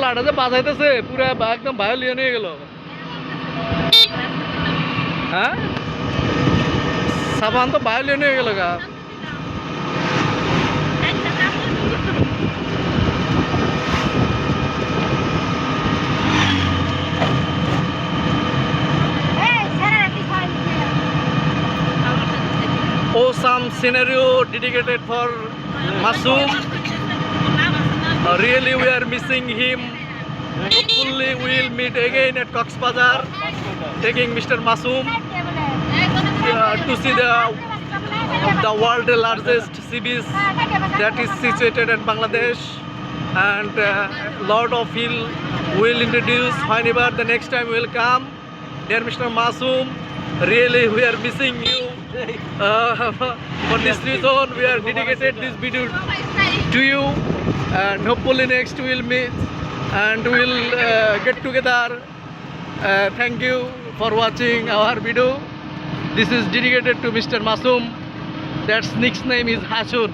তবলাটা যে বাজাইতেছে পুরো একদম ভায়োলিন হয়ে গেল। হ্যাঁ সাবান তো ভায়োলিন হয়ে গেল গা। Awesome scenario dedicated for Masoom. Really we are missing him. Hopefully we will meet again at Cox's Bazar, taking Mr. Masoom to see the world's largest sea beach that is situated in Bangladesh, and lot of hill will introduce whenever the next time we will come. Dear Mr. Masoom, really we are missing you. For this reason we are dedicated this video to you, and hopefully next we will meet and we will get together. Thank you for watching our video. This is dedicated to Mr. Masoom. That's next name is Hashun.